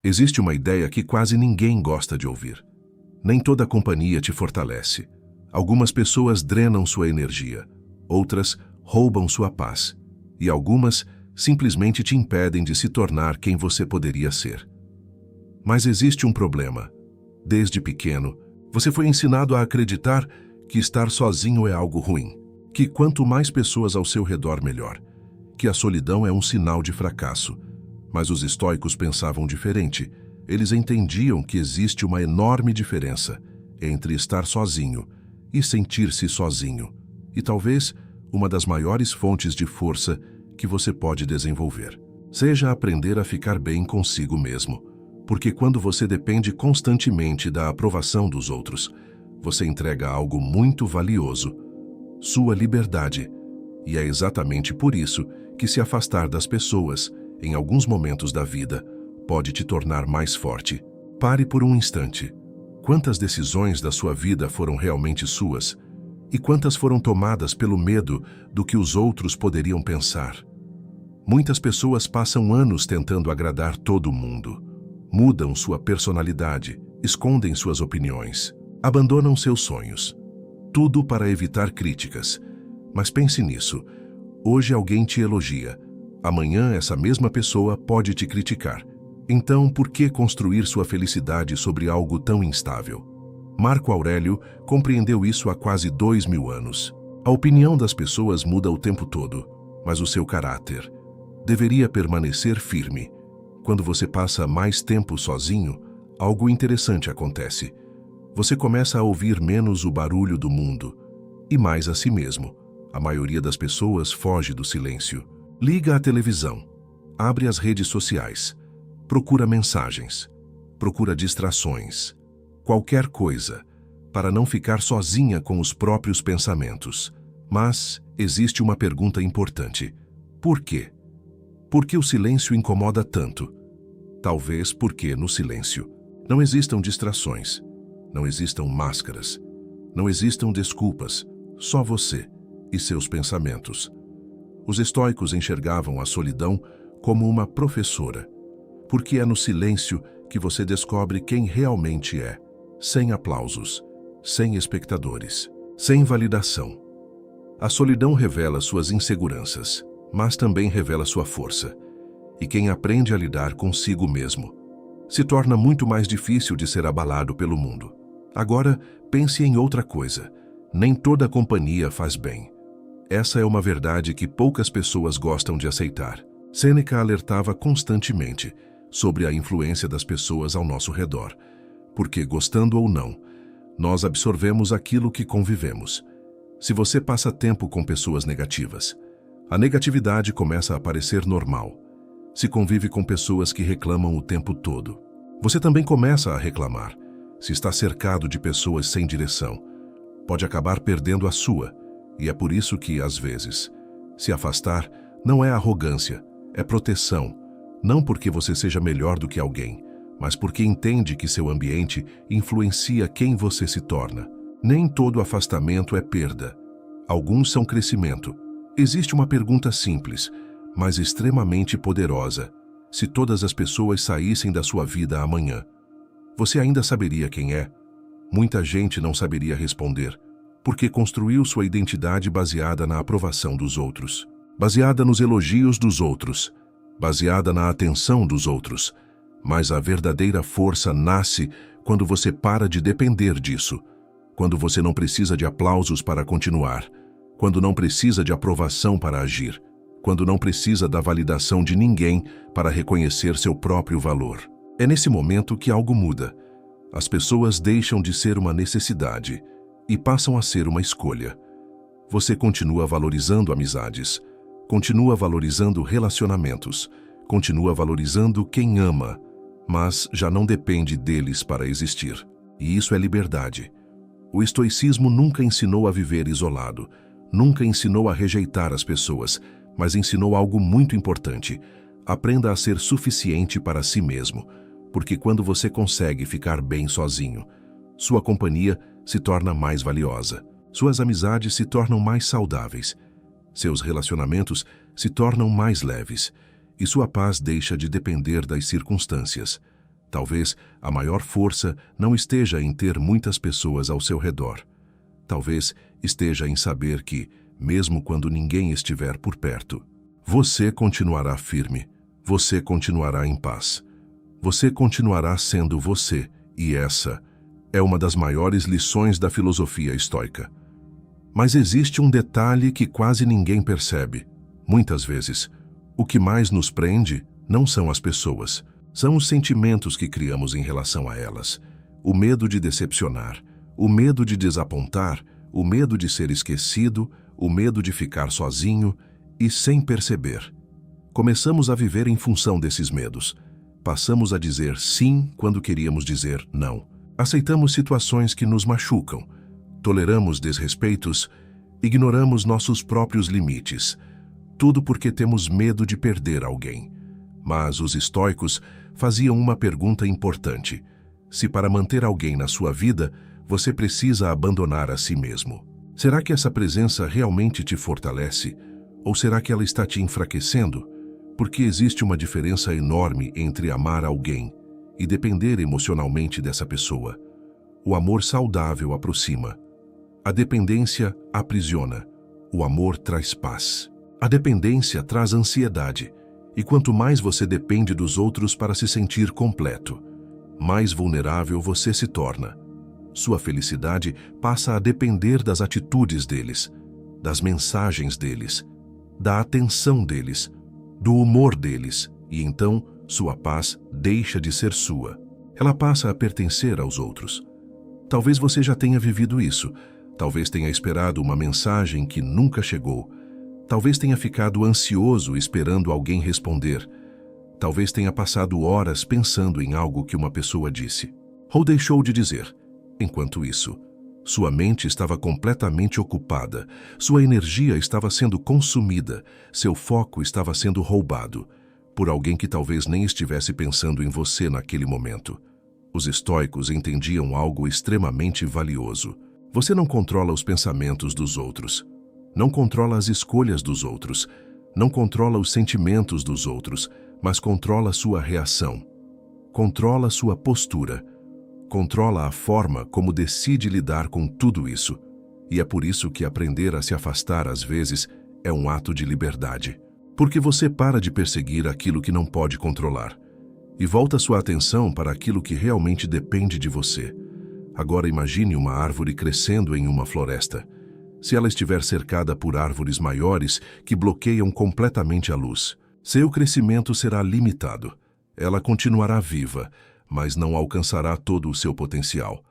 Existe uma ideia que quase ninguém gosta de ouvir. Nem toda companhia te fortalece. Algumas pessoas drenam sua energia, outras roubam sua paz, e algumas simplesmente te impedem de se tornar quem você poderia ser. Mas existe um problema. Desde pequeno, você foi ensinado a acreditar que estar sozinho é algo ruim, que quanto mais pessoas ao seu redor, melhor, que a solidão é um sinal de fracasso. Mas os estoicos pensavam diferente. Eles entendiam que existe uma enorme diferença entre estar sozinho e sentir-se sozinho, e talvez uma das maiores fontes de força que você pode desenvolver seja aprender a ficar bem consigo mesmo, porque quando você depende constantemente da aprovação dos outros, você entrega algo muito valioso, sua liberdade, e é exatamente por isso que se afastar das pessoas, em alguns momentos da vida, pode te tornar mais forte. Pare por um instante. Quantas decisões da sua vida foram realmente suas? E quantas foram tomadas pelo medo do que os outros poderiam pensar? Muitas pessoas passam anos tentando agradar todo mundo. Mudam sua personalidade, escondem suas opiniões, abandonam seus sonhos. Tudo para evitar críticas. Mas pense nisso. Hoje alguém te elogia. Amanhã essa mesma pessoa pode te criticar. Então, por que construir sua felicidade sobre algo tão instável? Marco Aurélio compreendeu isso há quase 2000 anos. A opinião das pessoas muda o tempo todo, mas o seu caráter deveria permanecer firme. Quando você passa mais tempo sozinho, algo interessante acontece. Você começa a ouvir menos o barulho do mundo e mais a si mesmo. A maioria das pessoas foge do silêncio. Liga a televisão, abre as redes sociais, procura mensagens, procura distrações, qualquer coisa, para não ficar sozinha com os próprios pensamentos. Mas existe uma pergunta importante. Por quê? Por que o silêncio incomoda tanto? Talvez porque no silêncio não existam distrações, não existam máscaras, não existam desculpas, só você e seus pensamentos. Os estoicos enxergavam a solidão como uma professora, porque é no silêncio que você descobre quem realmente é, sem aplausos, sem espectadores, sem validação. A solidão revela suas inseguranças, mas também revela sua força. E quem aprende a lidar consigo mesmo se torna muito mais difícil de ser abalado pelo mundo. Agora, pense em outra coisa. Nem toda companhia faz bem. Essa é uma verdade que poucas pessoas gostam de aceitar. Sêneca alertava constantemente sobre a influência das pessoas ao nosso redor, porque, gostando ou não, nós absorvemos aquilo que convivemos. Se você passa tempo com pessoas negativas, a negatividade começa a parecer normal. Se convive com pessoas que reclamam o tempo todo, você também começa a reclamar. Se está cercado de pessoas sem direção, pode acabar perdendo a sua. E é por isso que, às vezes, se afastar não é arrogância, é proteção. Não porque você seja melhor do que alguém, mas porque entende que seu ambiente influencia quem você se torna. Nem todo afastamento é perda. Alguns são crescimento. Existe uma pergunta simples, mas extremamente poderosa. Se todas as pessoas saíssem da sua vida amanhã, você ainda saberia quem é? Muita gente não saberia responder, porque construiu sua identidade baseada na aprovação dos outros, baseada nos elogios dos outros, baseada na atenção dos outros. Mas a verdadeira força nasce quando você para de depender disso, quando você não precisa de aplausos para continuar, quando não precisa de aprovação para agir, quando não precisa da validação de ninguém para reconhecer seu próprio valor. É nesse momento que algo muda. As pessoas deixam de ser uma necessidade e passam a ser uma escolha. Você continua valorizando amizades, continua valorizando relacionamentos, continua valorizando quem ama, mas já não depende deles para existir. E isso é liberdade. O estoicismo nunca ensinou a viver isolado, nunca ensinou a rejeitar as pessoas, mas ensinou algo muito importante. Aprenda a ser suficiente para si mesmo, porque quando você consegue ficar bem sozinho, sua companhia se torna mais valiosa, suas amizades se tornam mais saudáveis, seus relacionamentos se tornam mais leves e sua paz deixa de depender das circunstâncias. Talvez a maior força não esteja em ter muitas pessoas ao seu redor. Talvez esteja em saber que, mesmo quando ninguém estiver por perto, você continuará firme, você continuará em paz. Você continuará sendo você, e essa é uma das maiores lições da filosofia estoica. Mas existe um detalhe que quase ninguém percebe. Muitas vezes, o que mais nos prende não são as pessoas, são os sentimentos que criamos em relação a elas. O medo de decepcionar, o medo de desapontar, o medo de ser esquecido, o medo de ficar sozinho e sem perceber. Começamos a viver em função desses medos. Passamos a dizer sim quando queríamos dizer não. Aceitamos situações que nos machucam. Toleramos desrespeitos, ignoramos nossos próprios limites. Tudo porque temos medo de perder alguém. Mas os estoicos faziam uma pergunta importante. Se para manter alguém na sua vida, você precisa abandonar a si mesmo. Será que essa presença realmente te fortalece? Ou será que ela está te enfraquecendo? Porque existe uma diferença enorme entre amar alguém e depender emocionalmente dessa pessoa. O amor saudável aproxima. A dependência aprisiona. O amor traz paz. A dependência traz ansiedade. E quanto mais você depende dos outros para se sentir completo, mais vulnerável você se torna. Sua felicidade passa a depender das atitudes deles, das mensagens deles, da atenção deles, do humor deles, e então sua paz deixa de ser sua. Ela passa a pertencer aos outros. Talvez você já tenha vivido isso. Talvez tenha esperado uma mensagem que nunca chegou. Talvez tenha ficado ansioso esperando alguém responder. Talvez tenha passado horas pensando em algo que uma pessoa disse ou deixou de dizer. Enquanto isso, sua mente estava completamente ocupada, sua energia estava sendo consumida, seu foco estava sendo roubado por alguém que talvez nem estivesse pensando em você naquele momento. Os estoicos entendiam algo extremamente valioso. Você não controla os pensamentos dos outros. Não controla as escolhas dos outros, não controla os sentimentos dos outros, mas controla sua reação. Controla sua postura. Controla a forma como decide lidar com tudo isso. E é por isso que aprender a se afastar às vezes é um ato de liberdade. Porque você para de perseguir aquilo que não pode controlar e volta sua atenção para aquilo que realmente depende de você. Agora imagine uma árvore crescendo em uma floresta. Se ela estiver cercada por árvores maiores que bloqueiam completamente a luz, seu crescimento será limitado. Ela continuará viva, mas não alcançará todo o seu potencial.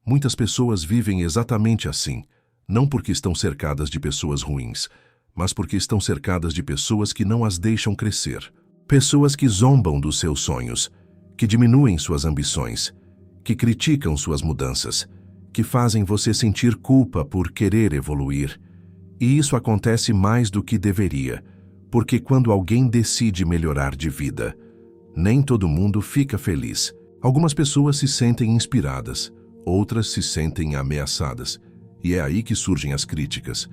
Muitas pessoas vivem exatamente assim, não porque estão cercadas de pessoas ruins, mas porque estão cercadas de pessoas que não as deixam crescer. Pessoas que zombam dos seus sonhos, que diminuem suas ambições, que criticam suas mudanças, que fazem você sentir culpa por querer evoluir. E isso acontece mais do que deveria, porque quando alguém decide melhorar de vida, nem todo mundo fica feliz. Algumas pessoas se sentem inspiradas, outras se sentem ameaçadas. E é aí que surgem as críticas,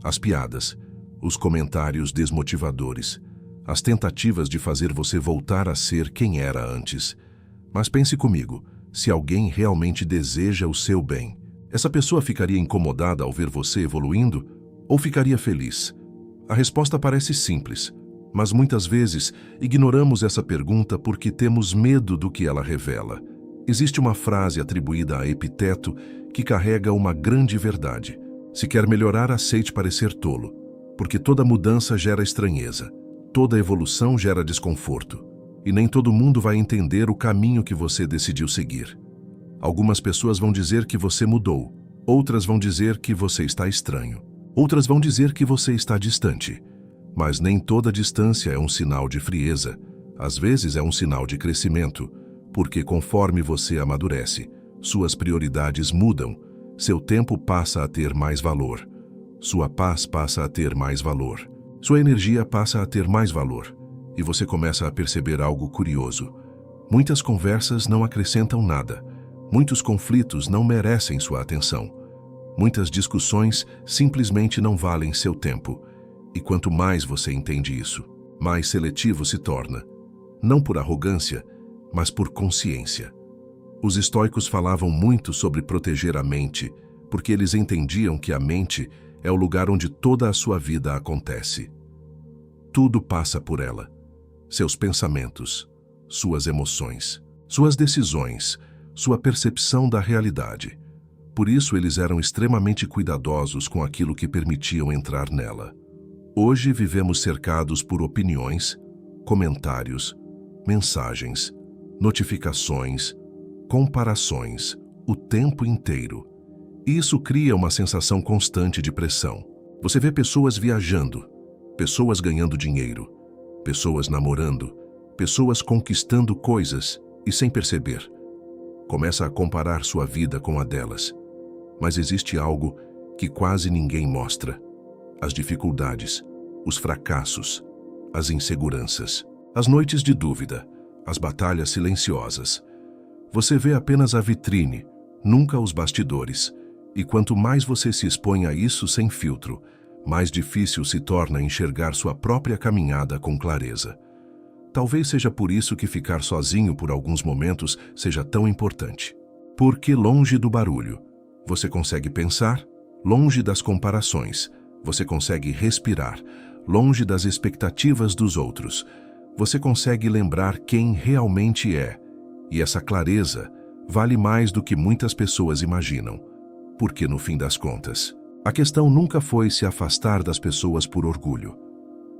as piadas, os comentários desmotivadores, as tentativas de fazer você voltar a ser quem era antes. Mas pense comigo, se alguém realmente deseja o seu bem, essa pessoa ficaria incomodada ao ver você evoluindo ou ficaria feliz? A resposta parece simples, mas muitas vezes ignoramos essa pergunta porque temos medo do que ela revela. Existe uma frase atribuída a Epiteto que carrega uma grande verdade. Se quer melhorar, aceite parecer tolo, porque toda mudança gera estranheza, toda evolução gera desconforto, e nem todo mundo vai entender o caminho que você decidiu seguir. Algumas pessoas vão dizer que você mudou, outras vão dizer que você está estranho, outras vão dizer que você está distante. Mas nem toda distância é um sinal de frieza, às vezes é um sinal de crescimento, porque conforme você amadurece, suas prioridades mudam, seu tempo passa a ter mais valor, sua paz passa a ter mais valor, sua energia passa a ter mais valor, e você começa a perceber algo curioso. Muitas conversas não acrescentam nada. Muitos conflitos não merecem sua atenção. Muitas discussões simplesmente não valem seu tempo. E quanto mais você entende isso, mais seletivo se torna. Não por arrogância, mas por consciência. Os estoicos falavam muito sobre proteger a mente, porque eles entendiam que a mente é o lugar onde toda a sua vida acontece. Tudo passa por ela. Seus pensamentos, suas emoções, suas decisões, sua percepção da realidade. Por isso eles eram extremamente cuidadosos com aquilo que permitiam entrar nela. Hoje vivemos cercados por opiniões, comentários, mensagens, notificações, comparações, o tempo inteiro. Isso cria uma sensação constante de pressão. Você vê pessoas viajando, pessoas ganhando dinheiro, pessoas namorando, pessoas conquistando coisas e sem perceber. Começa a comparar sua vida com a delas. Mas existe algo que quase ninguém mostra: as dificuldades, os fracassos, as inseguranças, as noites de dúvida, as batalhas silenciosas. Você vê apenas a vitrine, nunca os bastidores. E quanto mais você se expõe a isso sem filtro, mais difícil se torna enxergar sua própria caminhada com clareza. Talvez seja por isso que ficar sozinho por alguns momentos seja tão importante. Porque longe do barulho, você consegue pensar, longe das comparações, você consegue respirar, longe das expectativas dos outros, você consegue lembrar quem realmente é. E essa clareza vale mais do que muitas pessoas imaginam. Porque, no fim das contas, a questão nunca foi se afastar das pessoas por orgulho.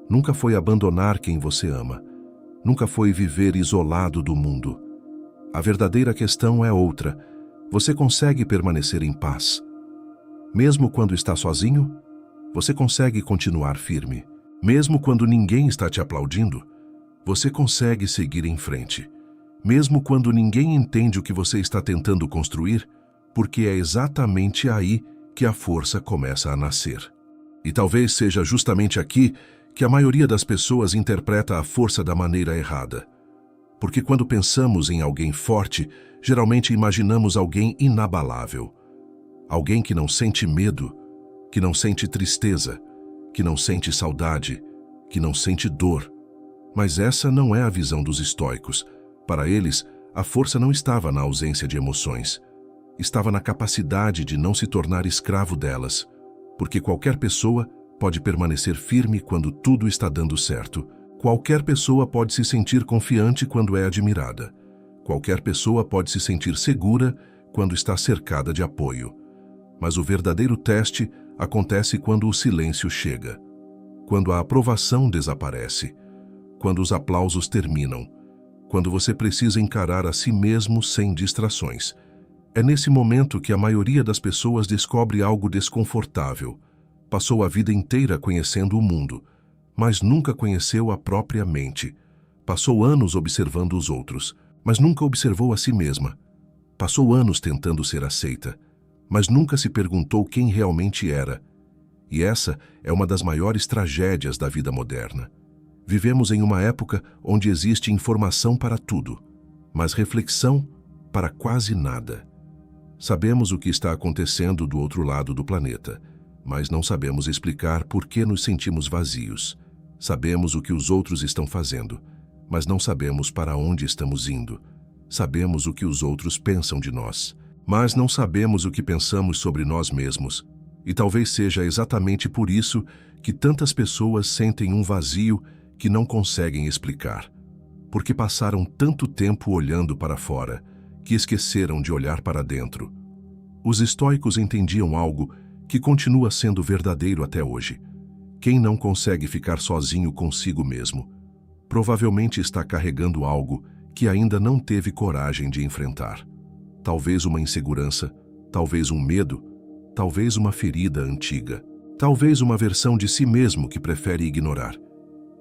Nunca foi abandonar quem você ama. Nunca foi viver isolado do mundo. A verdadeira questão é outra. Você consegue permanecer em paz. Mesmo quando está sozinho, você consegue continuar firme. Mesmo quando ninguém está te aplaudindo, você consegue seguir em frente. Mesmo quando ninguém entende o que você está tentando construir, porque é exatamente aí que a força começa a nascer. E talvez seja justamente aqui que a maioria das pessoas interpreta a força da maneira errada. Porque quando pensamos em alguém forte, geralmente imaginamos alguém inabalável. Alguém que não sente medo, que não sente tristeza, que não sente saudade, que não sente dor. Mas essa não é a visão dos estoicos. Para eles, a força não estava na ausência de emoções. Estava na capacidade de não se tornar escravo delas, porque qualquer pessoa pode permanecer firme quando tudo está dando certo. Qualquer pessoa pode se sentir confiante quando é admirada. Qualquer pessoa pode se sentir segura quando está cercada de apoio. Mas o verdadeiro teste acontece quando o silêncio chega, quando a aprovação desaparece, quando os aplausos terminam, quando você precisa encarar a si mesmo sem distrações. É nesse momento que a maioria das pessoas descobre algo desconfortável. Passou a vida inteira conhecendo o mundo, mas nunca conheceu a própria mente. Passou anos observando os outros, mas nunca observou a si mesma. Passou anos tentando ser aceita, mas nunca se perguntou quem realmente era. E essa é uma das maiores tragédias da vida moderna. Vivemos em uma época onde existe informação para tudo, mas reflexão para quase nada. Sabemos o que está acontecendo do outro lado do planeta, mas não sabemos explicar por que nos sentimos vazios. Sabemos o que os outros estão fazendo, mas não sabemos para onde estamos indo. Sabemos o que os outros pensam de nós, mas não sabemos o que pensamos sobre nós mesmos. E talvez seja exatamente por isso que tantas pessoas sentem um vazio que não conseguem explicar. Porque passaram tanto tempo olhando para fora, que esqueceram de olhar para dentro. Os estoicos entendiam algo que continua sendo verdadeiro até hoje. Quem não consegue ficar sozinho consigo mesmo, provavelmente está carregando algo que ainda não teve coragem de enfrentar. Talvez uma insegurança, talvez um medo, talvez uma ferida antiga, talvez uma versão de si mesmo que prefere ignorar.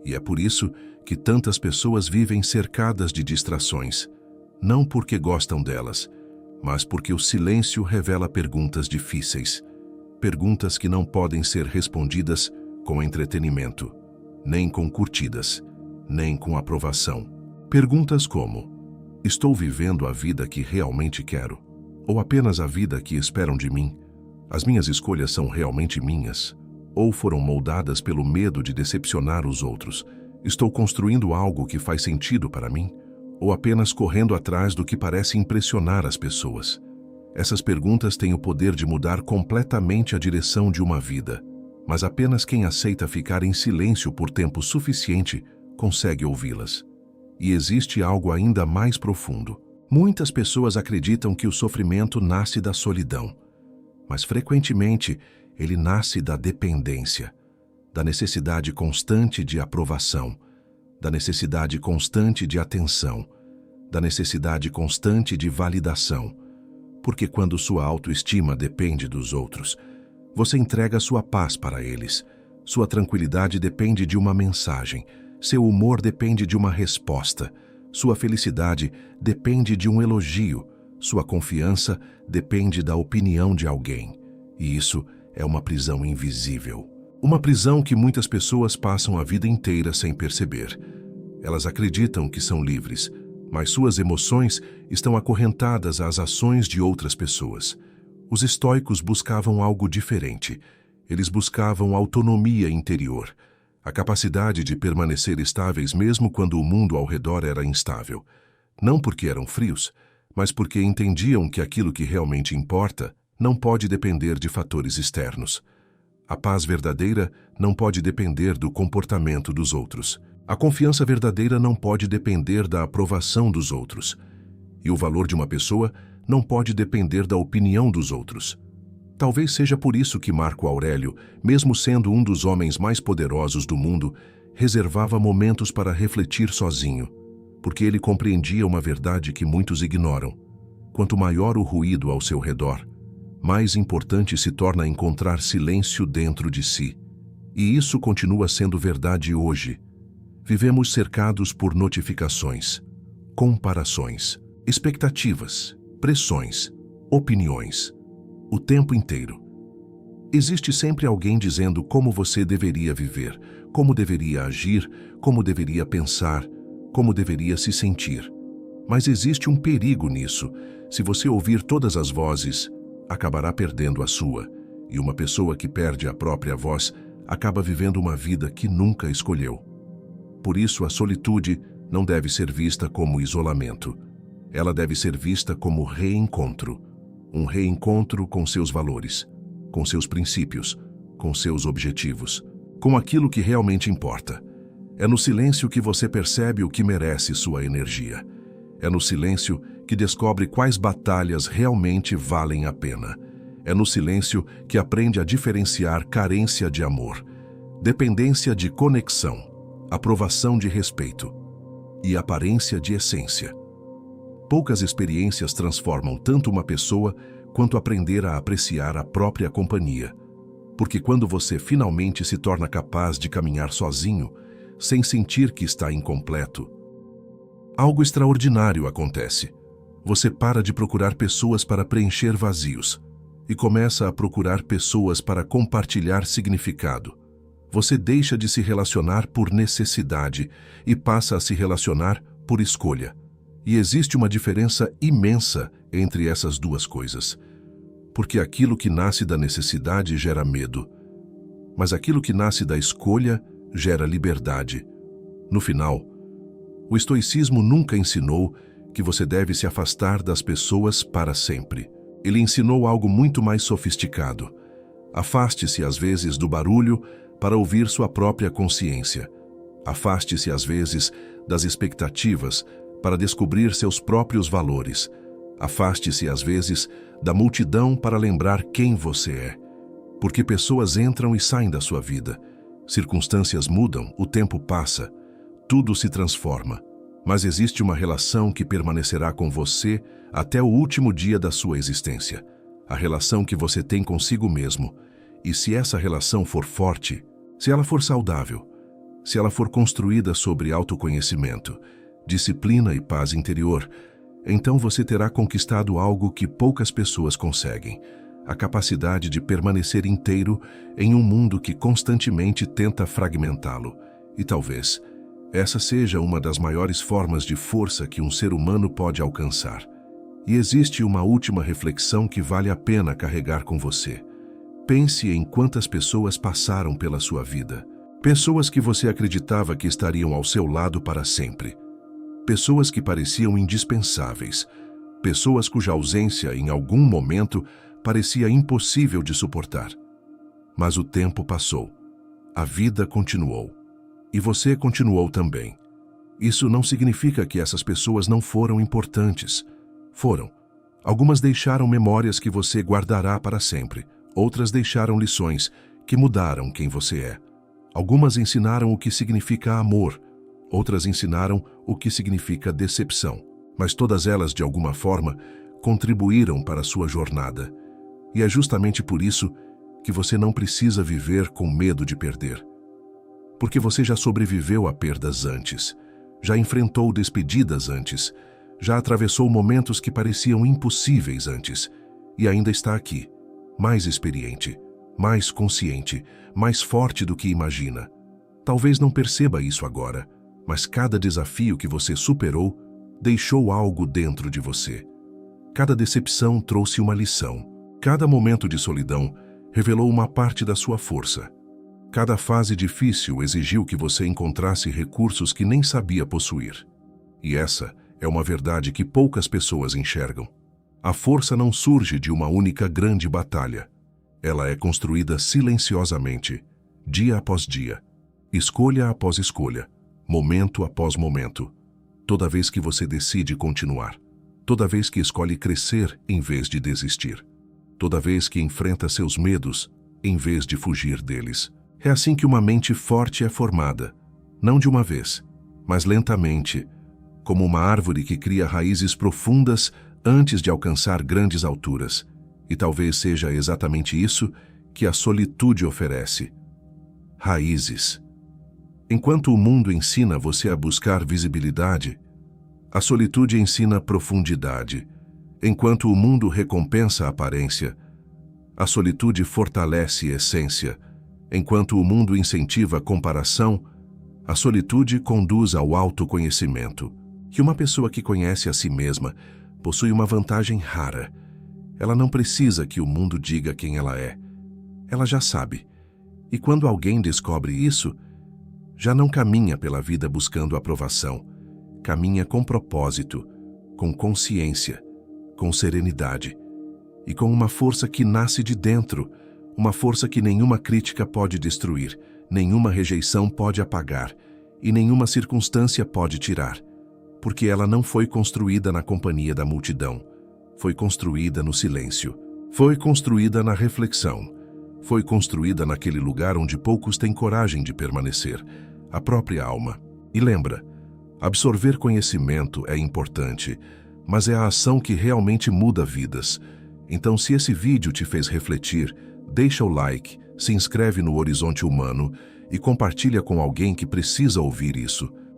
E é por isso que tantas pessoas vivem cercadas de distrações, não porque gostam delas, mas porque o silêncio revela perguntas difíceis, perguntas que não podem ser respondidas com entretenimento, nem com curtidas, nem com aprovação. Perguntas como: estou vivendo a vida que realmente quero? Ou apenas a vida que esperam de mim? As minhas escolhas são realmente minhas? Ou foram moldadas pelo medo de decepcionar os outros? Estou construindo algo que faz sentido para mim? ou apenas correndo atrás do que parece impressionar as pessoas? Essas perguntas têm o poder de mudar completamente a direção de uma vida, mas apenas quem aceita ficar em silêncio por tempo suficiente consegue ouvi-las. E existe algo ainda mais profundo. Muitas pessoas acreditam que o sofrimento nasce da solidão, mas frequentemente ele nasce da dependência, da necessidade constante de aprovação, da necessidade constante de atenção, da necessidade constante de validação. Porque quando sua autoestima depende dos outros, você entrega sua paz para eles. Sua tranquilidade depende de uma mensagem. Seu humor depende de uma resposta. Sua felicidade depende de um elogio. Sua confiança depende da opinião de alguém. E isso é uma prisão invisível. Uma prisão que muitas pessoas passam a vida inteira sem perceber. Elas acreditam que são livres, mas suas emoções estão acorrentadas às ações de outras pessoas. Os estoicos buscavam algo diferente. Eles buscavam autonomia interior, a capacidade de permanecer estáveis mesmo quando o mundo ao redor era instável. Não porque eram frios, mas porque entendiam que aquilo que realmente importa não pode depender de fatores externos. A paz verdadeira não pode depender do comportamento dos outros. A confiança verdadeira não pode depender da aprovação dos outros. E o valor de uma pessoa não pode depender da opinião dos outros. Talvez seja por isso que Marco Aurélio, mesmo sendo um dos homens mais poderosos do mundo, reservava momentos para refletir sozinho, porque ele compreendia uma verdade que muitos ignoram. Quanto maior o ruído ao seu redor, mais importante se torna encontrar silêncio dentro de si. E isso continua sendo verdade hoje. Vivemos cercados por notificações, comparações, expectativas, pressões, opiniões, o tempo inteiro. Existe sempre alguém dizendo como você deveria viver, como deveria agir, como deveria pensar, como deveria se sentir. Mas existe um perigo nisso. Se você ouvir todas as vozes, acabará perdendo a sua. E uma pessoa que perde a própria voz acaba vivendo uma vida que nunca escolheu. Por isso, a solitude não deve ser vista como isolamento. Ela deve ser vista como reencontro. Um reencontro com seus valores, com seus princípios, com seus objetivos, com aquilo que realmente importa. É no silêncio que você percebe o que merece sua energia. É no silêncio que descobre quais batalhas realmente valem a pena. É no silêncio que aprende a diferenciar carência de amor, dependência de conexão, aprovação de respeito e aparência de essência. Poucas experiências transformam tanto uma pessoa quanto aprender a apreciar a própria companhia. Porque quando você finalmente se torna capaz de caminhar sozinho, sem sentir que está incompleto, algo extraordinário acontece. Você para de procurar pessoas para preencher vazios e começa a procurar pessoas para compartilhar significado. Você deixa de se relacionar por necessidade e passa a se relacionar por escolha. E existe uma diferença imensa entre essas duas coisas. Porque aquilo que nasce da necessidade gera medo, mas aquilo que nasce da escolha gera liberdade. No final, o estoicismo nunca ensinou que você deve se afastar das pessoas para sempre. Ele ensinou algo muito mais sofisticado. Afaste-se às vezes do barulho para ouvir sua própria consciência. Afaste-se às vezes das expectativas para descobrir seus próprios valores. Afaste-se às vezes da multidão para lembrar quem você é. Porque pessoas entram e saem da sua vida. Circunstâncias mudam, o tempo passa, tudo se transforma. Mas existe uma relação que permanecerá com você até o último dia da sua existência. A relação que você tem consigo mesmo. E se essa relação for forte, se ela for saudável, se ela for construída sobre autoconhecimento, disciplina e paz interior, então você terá conquistado algo que poucas pessoas conseguem: a capacidade de permanecer inteiro em um mundo que constantemente tenta fragmentá-lo. E talvez essa seja uma das maiores formas de força que um ser humano pode alcançar. E existe uma última reflexão que vale a pena carregar com você. Pense em quantas pessoas passaram pela sua vida. Pessoas que você acreditava que estariam ao seu lado para sempre. Pessoas que pareciam indispensáveis. Pessoas cuja ausência, em algum momento, parecia impossível de suportar. Mas o tempo passou. A vida continuou. E você continuou também. Isso não significa que essas pessoas não foram importantes. Foram. Algumas deixaram memórias que você guardará para sempre. Outras deixaram lições que mudaram quem você é. Algumas ensinaram o que significa amor. Outras ensinaram o que significa decepção. Mas todas elas, de alguma forma, contribuíram para a sua jornada. E é justamente por isso que você não precisa viver com medo de perder. Porque você já sobreviveu a perdas antes, já enfrentou despedidas antes, já atravessou momentos que pareciam impossíveis antes, e ainda está aqui, mais experiente, mais consciente, mais forte do que imagina. Talvez não perceba isso agora, mas cada desafio que você superou deixou algo dentro de você. Cada decepção trouxe uma lição. Cada momento de solidão revelou uma parte da sua força. Cada fase difícil exigiu que você encontrasse recursos que nem sabia possuir. E essa é uma verdade que poucas pessoas enxergam. A força não surge de uma única grande batalha. Ela é construída silenciosamente, dia após dia, escolha após escolha, momento após momento. Toda vez que você decide continuar. Toda vez que escolhe crescer em vez de desistir. Toda vez que enfrenta seus medos em vez de fugir deles. É assim que uma mente forte é formada, não de uma vez, mas lentamente, como uma árvore que cria raízes profundas antes de alcançar grandes alturas. E talvez seja exatamente isso que a solitude oferece. Raízes. Enquanto o mundo ensina você a buscar visibilidade, a solitude ensina profundidade. Enquanto o mundo recompensa a aparência, a solitude fortalece a essência. Enquanto o mundo incentiva a comparação, a solitude conduz ao autoconhecimento. Que uma pessoa que conhece a si mesma possui uma vantagem rara. Ela não precisa que o mundo diga quem ela é. Ela já sabe. E quando alguém descobre isso, já não caminha pela vida buscando aprovação. Caminha com propósito, com consciência, com serenidade e com uma força que nasce de dentro, uma força que nenhuma crítica pode destruir, nenhuma rejeição pode apagar e nenhuma circunstância pode tirar, porque ela não foi construída na companhia da multidão, foi construída no silêncio, foi construída na reflexão, foi construída naquele lugar onde poucos têm coragem de permanecer, a própria alma. E lembra, absorver conhecimento é importante, mas é a ação que realmente muda vidas. Então, se esse vídeo te fez refletir, deixa o like, se inscreve no Horizonte Humano e compartilha com alguém que precisa ouvir isso.